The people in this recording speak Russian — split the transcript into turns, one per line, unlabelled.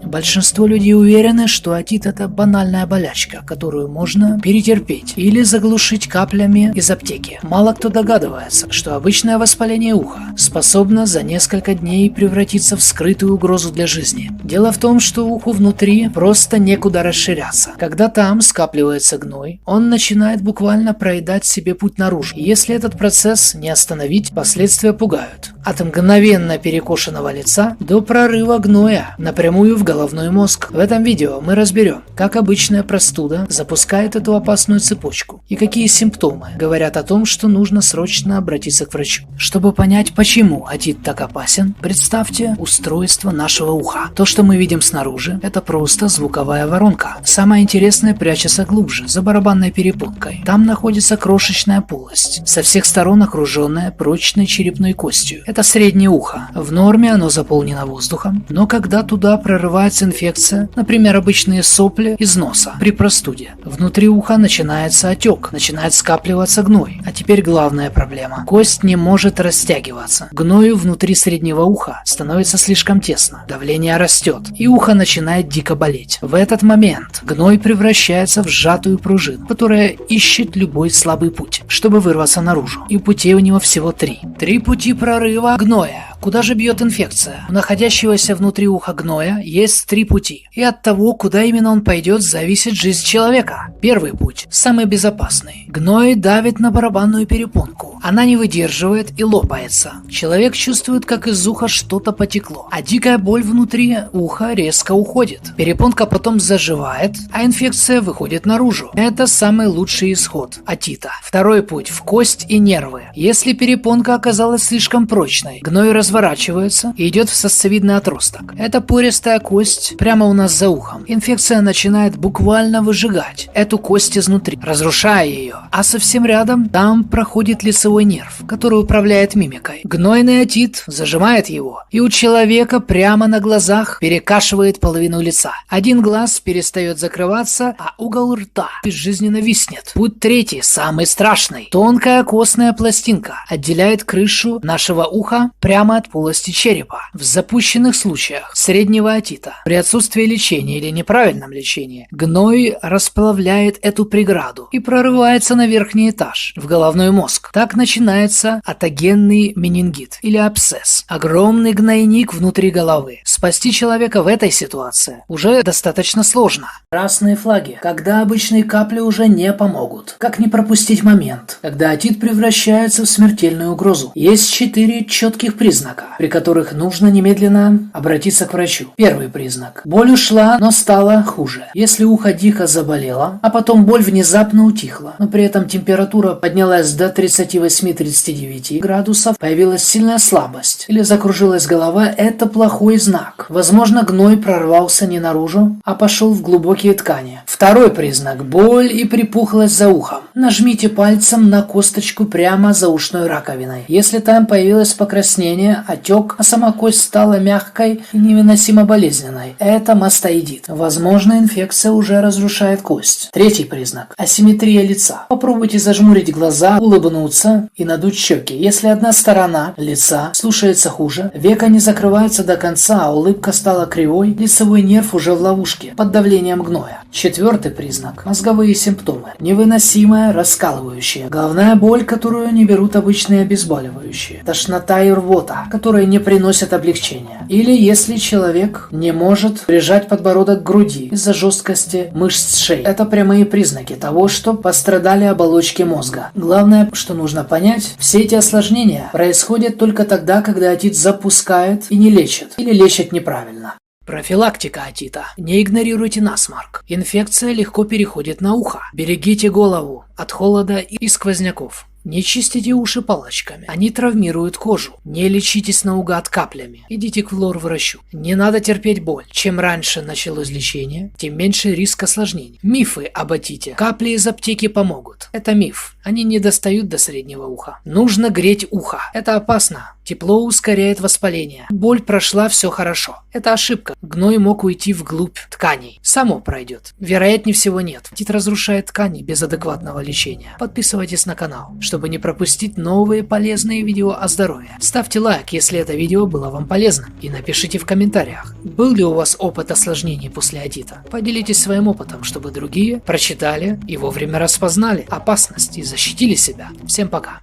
Большинство людей уверены, что отит – это банальная болячка, которую можно перетерпеть или заглушить каплями из аптеки. Мало кто догадывается, что обычное воспаление уха способно за несколько дней превратиться в скрытую угрозу для жизни. Дело в том, что уху внутри просто некуда расширяться. Когда там скапливается гной, он начинает буквально проедать себе путь наружу. И если этот процесс не остановить, последствия пугают. От мгновенно перекошенного лица до прорыва гноя напрямую в головной мозг. В этом видео мы разберем, как обычная простуда запускает эту опасную цепочку и какие симптомы говорят о том, что нужно срочно обратиться к врачу. Чтобы понять, почему отит так опасен, представьте устройство нашего уха. То, что мы видим снаружи, это просто звуковая воронка. Самое интересное прячется глубже, за барабанной перепонкой. Там находится крошечная полость, со всех сторон окруженная прочной черепной костью. Это среднее ухо. В норме оно заполнено воздухом, но когда туда прорывается инфекция, например, обычные сопли из носа при простуде, внутри уха начинается отек, начинает скапливаться гной. А теперь главная проблема. Кость не может растягиваться. Гною внутри среднего уха становится слишком тесно. Давление растет, и ухо начинает дико болеть. В этот момент гной превращается в сжатую пружину, которая ищет любой слабый путь, чтобы вырваться наружу. И путей у него всего три. Три пути прорыва гноя. Куда же бьет инфекция? У находящегося внутри уха гноя есть три пути. И от того, куда именно он пойдет, зависит жизнь человека. Первый путь, самый безопасный. Гной давит на барабанную перепонку. Она не выдерживает и лопается. Человек чувствует, как из уха что-то потекло. А дикая боль внутри уха резко уходит. Перепонка потом заживает, а инфекция выходит наружу. Это самый лучший исход отита. Второй путь, в кость и нервы. Если перепонка оказалась слишком прочной, гной разворачивается и идет в сосцевидный отросток. Это пористая кость прямо у нас за ухом. Инфекция начинает буквально выжигать эту кость изнутри, разрушая ее. А совсем рядом там проходит лицевой нерв, который управляет мимикой. Гнойный отит зажимает его, и у человека прямо на глазах перекашивает половину лица. Один глаз перестает закрываться, а угол рта безжизненно виснет. Путь третий, самый страшный. Тонкая костная пластинка отделяет крышу нашего уха прямо от полости черепа. В запущенных случаях среднего отита, при отсутствии лечения или неправильном лечении, гной расплавляет эту преграду и прорывается на верхний этаж, в головной мозг. Так начинается атогенный менингит или абсцесс. Огромный гнойник внутри головы. Спасти человека в этой ситуации уже достаточно сложно. Красные флаги, когда обычные капли уже не помогут. Как не пропустить момент, когда отит превращается в смертельную угрозу? Есть 4 четких признака, при которых нужно немедленно обратиться к врачу. Первый признак. Боль ушла, но стала хуже. Если ухо дико заболело, а потом боль внезапно утихла, но при этом температура поднялась до 38-39 градусов, появилась сильная слабость или закружилась голова, это плохой знак. Возможно, гной прорвался не наружу, а пошел в глубокие ткани. Второй признак. Боль и припухлость за ухом. Нажмите пальцем на косточку прямо за ушной раковиной. Если там появилось покраснение, отек, а сама кость стала мягкой и невыносимо болезненной, это мастоидит. Возможно, инфекция уже разрушает кость. Третий признак. Асимметрия лица. Попробуйте зажмурить глаза, улыбнуться и надуть щеки. Если одна сторона лица слушается хуже, века не закрываются до конца, а улыбка стала кривой, лицевой нерв уже в ловушке, под давлением гноя. Четвертый признак. Мозговые симптомы. Невыносимая, раскалывающая. Головная боль, которую не берут обычные обезболивающие. Тошнота и рвота, которые не приносят облегчения. Или если человек не может прижать подбородок к груди из-за жесткости мышц шеи. Это прямые признаки того, что пострадали оболочки мозга. Главное, что нужно понять, все эти осложнения происходят только тогда, когда отит запускает и не лечит, или лечит неправильно. Профилактика отита. Не игнорируйте насморк. Инфекция легко переходит на ухо. Берегите голову от холода и сквозняков. Не чистите уши палочками, они травмируют кожу. Не лечитесь наугад каплями, идите к лор-врачу. Не надо терпеть боль. Чем раньше началось лечение, тем меньше риск осложнений. Мифы об отите. Капли из аптеки помогут. Это миф. Они не достают до среднего уха. Нужно греть ухо. Это опасно. Тепло ускоряет воспаление. Боль прошла, все хорошо. Это ошибка. Гной мог уйти вглубь тканей. Само пройдет. Вероятнее всего нет. Отит разрушает ткани без адекватного лечения. Подписывайтесь на канал, чтобы не пропустить новые полезные видео о здоровье. Ставьте лайк, если это видео было вам полезно. И напишите в комментариях, был ли у вас опыт осложнений после отита. Поделитесь своим опытом, чтобы другие прочитали и вовремя распознали опасность и защитили себя. Всем пока.